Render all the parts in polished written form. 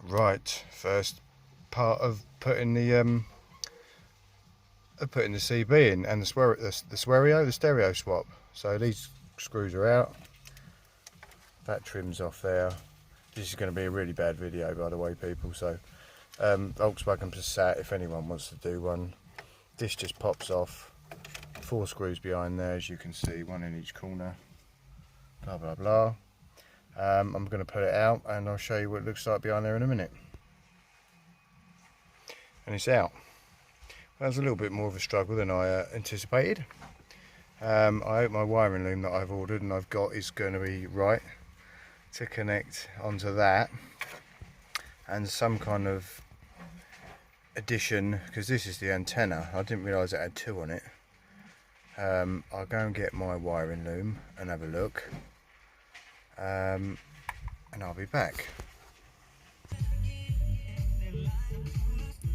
Right, first part of putting the CB in and the stereo swap. So these screws are out. That trims off there. This is going to be a really bad video, by the way, people. So Volkswagen Passat, if anyone wants to do one, this just pops off. 4 screws behind there, as you can see, 1 in each corner. Blah blah blah. I'm going to put it out and I'll show you what it looks like behind there in a minute. And it's out. That was a little bit more of a struggle than I anticipated. I hope my wiring loom that I've ordered and I've got is going to be right to connect onto that, and some kind of addition, because this is the antenna. I didn't realise it had 2 on it. I'll go and get my wiring loom and have a look, and I'll be back.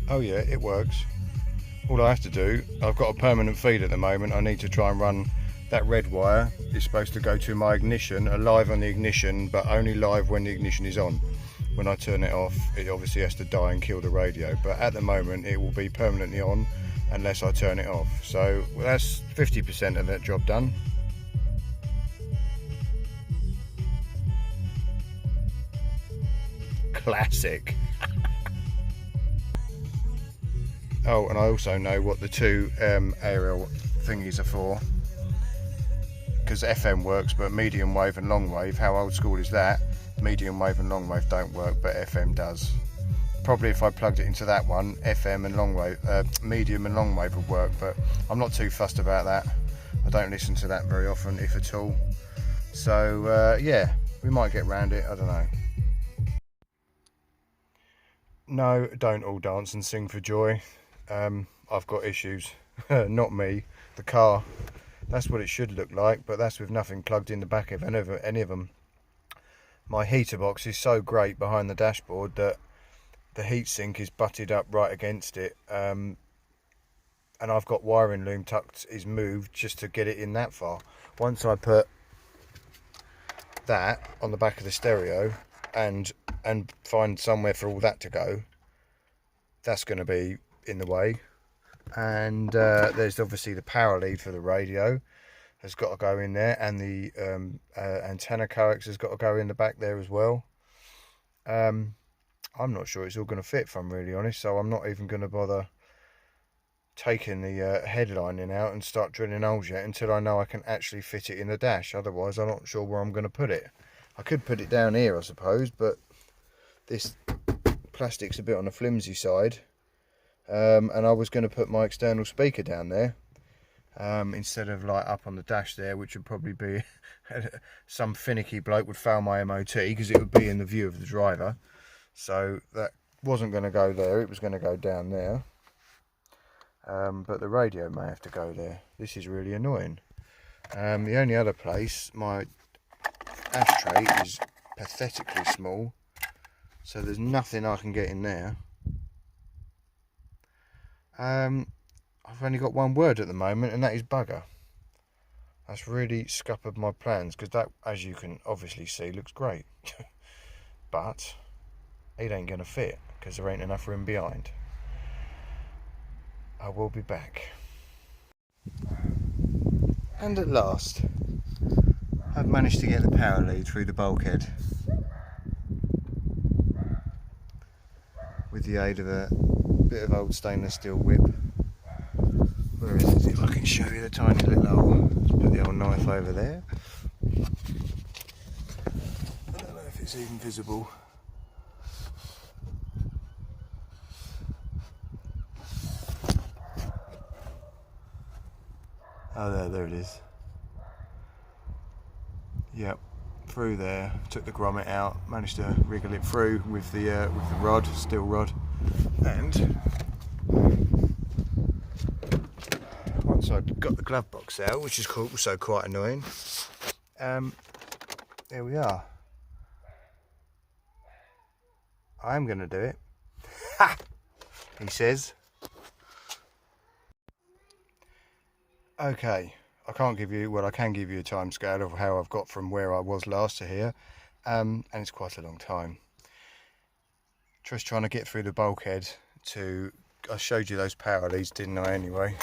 Oh yeah, it works. All I have to do, I've got a permanent feed at the moment. I need to try and run that red wire. Is supposed to go to my ignition, alive on the ignition, but only live when the ignition is on. When I turn it off, it obviously has to die and kill the radio, but at the moment it will be permanently on unless I turn it off. So that's 50% of that job done. Classic. Oh, and I also know what the 2 aerial thingies are for, because FM works, but medium wave and long wave, how old school is that? Medium wave and long wave don't work, but FM does. Probably if I plugged it into that one, FM and long wave, medium and long wave would work, but I'm not too fussed about that. I don't listen to that very often, if at all. So yeah, we might get round it, I don't know. No, don't all dance and sing for joy. I've got issues. Not me, the car. That's what it should look like, but that's with nothing plugged in the back of any of them. My heater box is so great behind the dashboard that the heatsink is butted up right against it, and I've got wiring loom is moved just to get it in that far. Once I put that on the back of the stereo and find somewhere for all that to go, that's going to be in the way. And there's obviously the power lead for the radio has got to go in there, and the antenna coax has got to go in the back there as well. I'm not sure it's all going to fit, if I'm really honest, so I'm not even going to bother taking the headlining out and start drilling holes yet until I know I can actually fit it in the dash. Otherwise I'm not sure where I'm going to put it. I could put it down here, I suppose, but this plastic's a bit on the flimsy side. And I was going to put my external speaker down there, instead of like up on the dash there, which would probably be some finicky bloke would fail my MOT, because it would be in the view of the driver. So that wasn't going to go there, it was going to go down there. But the radio may have to go there. This is really annoying. The only other place, my ashtray is pathetically small, so there's nothing I can get in there. I've only got one word at the moment, and that is bugger. That's really scuppered my plans, because that, as you can obviously see, looks great. But it ain't going to fit, because there ain't enough room behind. I will be back. And at last, I've managed to get the power lead through the bulkhead with the aid of a bit of old stainless steel whip. Where is it? If I can show you the tiny little hole. Let's put the old knife over there. I don't know if it's even visible. Oh, there it is. Yep, through there. Took the grommet out, managed to wriggle it through with the rod, steel rod, and once I got the glove box out, which is also quite annoying, there we are. I'm going to do it. Ha! He says. Okay, I can't give you, well I can give you a time scale of how I've got from where I was last to here, and it's quite a long time. Just trying to get through the bulkhead to, I showed you those power leads, didn't I, anyway?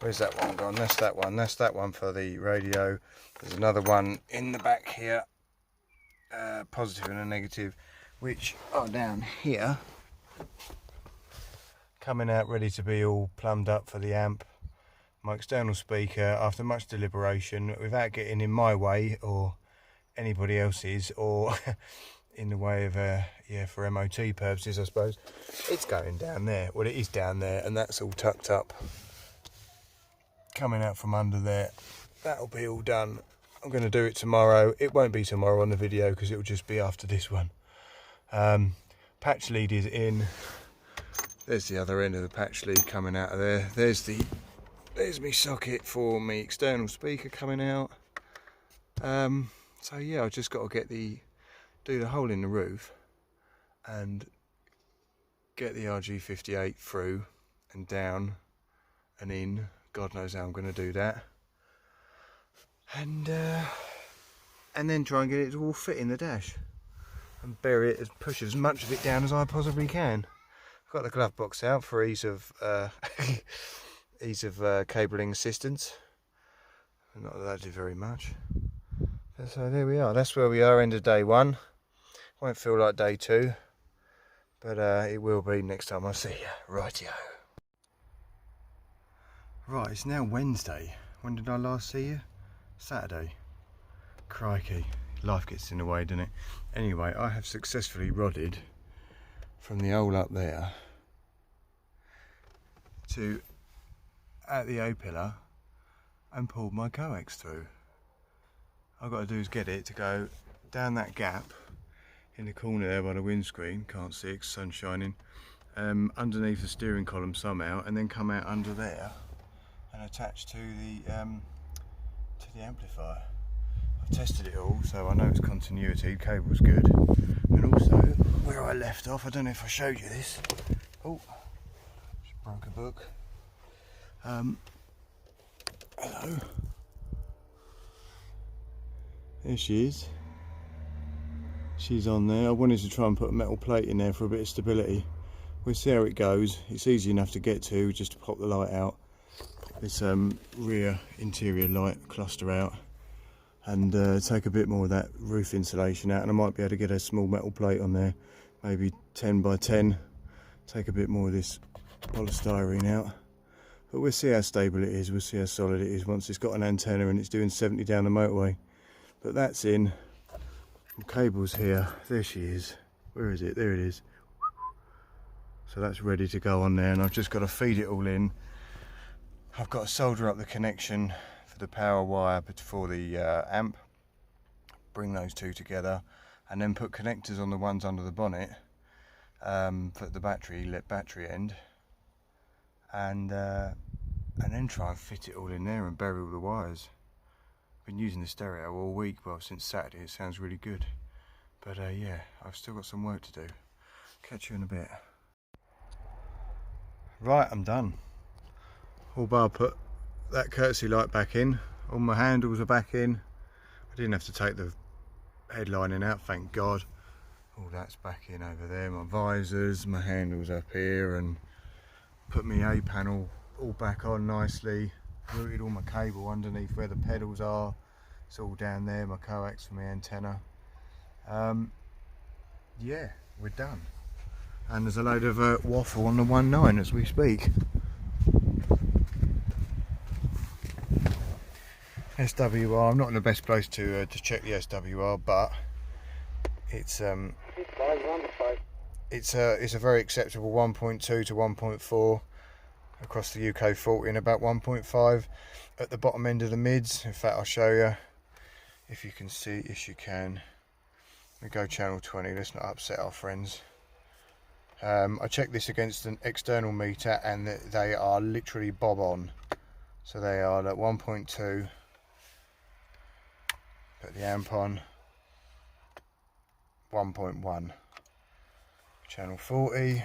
Where's that one gone? That's that one. That's that one for the radio. There's another one in the back here, positive and a negative, which are down here, coming out ready to be all plumbed up for the amp. My external speaker, after much deliberation, without getting in my way or anybody else's, or in the way of, yeah, for MOT purposes, I suppose, it's going down there. Well, it is down there, and that's all tucked up. Coming out from under there, that'll be all done. I'm going to do it tomorrow. It won't be tomorrow on the video because it will just be after this one. Patch lead is in. There's the other end of the patch lead coming out of there. There's my socket for my external speaker coming out. So yeah, I've just got to do the hole in the roof and get the RG58 through and down and in. God knows how I'm going to do that. And then try and get it to all fit in the dash and bury it, push as much of it down as I possibly can. I've got the glove box out for ease of cabling assistance. Not that I do very much. So there we are. That's where we are, end of day one. Won't feel like day two, but it will be next time I see you. Rightio. Right, it's now Wednesday. When did I last see you? Saturday. Crikey, life gets in the way, doesn't it? Anyway, I have successfully rodded from the hole up there to at the O-pillar and pulled my coax through. All I've got to do is get it to go down that gap in the corner there by the windscreen, can't see it 'cause sun's shining, underneath the steering column somehow, and then come out under there and attach to the amplifier. I've tested it all, so I know it's continuity, cable's good. And also, where I left off, I don't know if I showed you this. Oh, just broke a book. Hello. There she is. She's on there. I wanted to try and put a metal plate in there for a bit of stability. We'll see how it goes. It's easy enough to get to, just to pop the light out. This rear interior light cluster out, and take a bit more of that roof insulation out, and I might be able to get a small metal plate on there, maybe 10 by 10. Take a bit more of this polystyrene out, but we'll see how stable it is, we'll see how solid it is once it's got an antenna and it's doing 70 down the motorway. But that's in. The cable's here. There she is. Where is it? There it is. So that's ready to go on there, and I've just got to feed it all in. I've got to solder up the connection for the power wire for the amp, bring those two together, and then put connectors on the ones under the bonnet for the battery end, and then try and fit it all in there and bury all the wires. I've been using the stereo all week, well, since Saturday. It sounds really good, but yeah, I've still got some work to do. Catch you in a bit. Right, I'm done. All bar put that courtesy light back in, all my handles are back in. I didn't have to take the headlining out, thank God. All that's back in over there, my visors, my handles up here, and put my A panel all back on nicely. Routed all my cable underneath where the pedals are. It's all down there, my coax for my antenna. Yeah, we're done. And there's a load of waffle on the 1.9 as we speak. SWR, I'm not in the best place to check the SWR, but it's a very acceptable 1.2 to 1.4 across the UK 40, and about 1.5 at the bottom end of the mids. In fact, I'll show you if you can see. Yes, you can. We go channel 20. Let's not upset our friends. I checked this against an external meter, and they are literally bob on. So they are at 1.2. Put the amp on 1.1. Channel 40.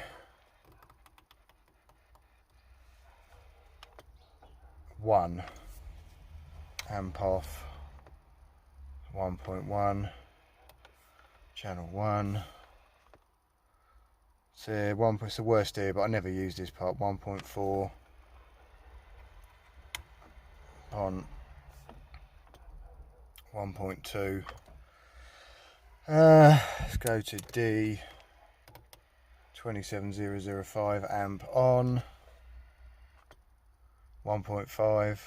1. Amp off. 1.1. Channel 1. So it's the worst here, but I never used this part. 1.4 on 1.2. Let's go to D. 27005 amp on 1.5.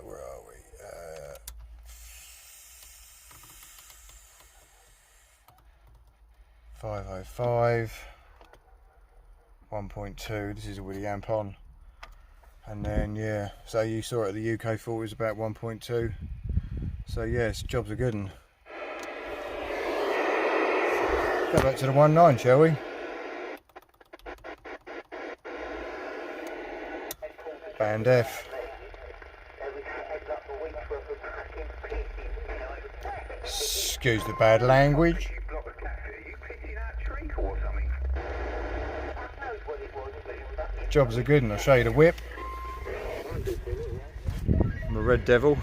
Where are we? 505, 1.2. This is already amp on, and then yeah. So you saw it at the UK 40 was about 1.2. So yes, jobs are good. And go back to the 1.9, shall we? Band F. Excuse the bad language. Jobs are good, and I'll show you the whip. I'm a Red Devil.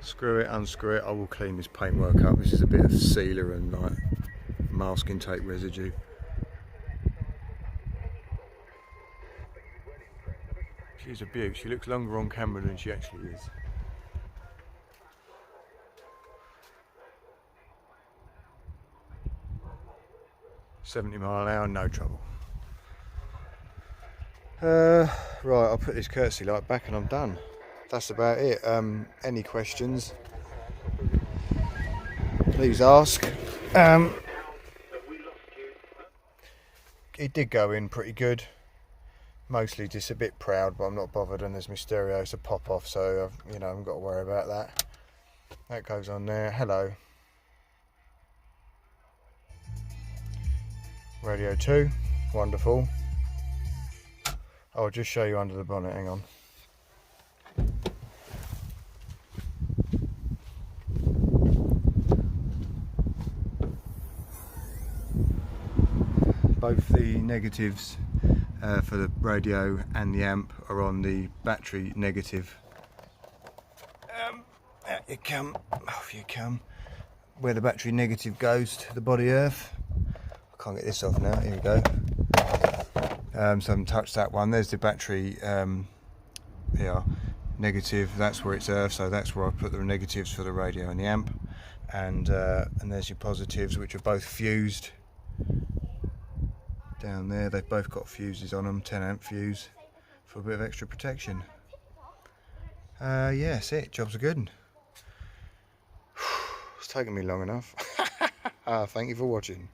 Screw it, unscrew it. I will clean this paintwork up. This is a bit of sealer and like masking tape residue. She's a beaut. She looks longer on camera than she actually is. $70 miles an hour, no trouble. Right, I'll put this courtesy light back and I'm done. That's about it. Any questions, please ask. It did go in pretty good. Mostly just a bit proud, but I'm not bothered, and there's my stereo, it's a pop off, so you know, I haven't got to worry about that. That goes on there. Hello. Radio 2, wonderful. I'll just show you under the bonnet, hang on. Both the negatives for the radio and the amp are on the battery negative. Out you come, off you come. Where the battery negative goes to the body earth. I can't get this off now, here we go. So I haven't touched that one. There's the battery here, negative, that's where it's earth, so that's where I put the negatives for the radio and the amp. And there's your positives, which are both fused. Down there, they've both got fuses on them, 10 amp fuse for a bit of extra protection. Yeah, that's it, jobs are good. It's taken me long enough. Thank you for watching.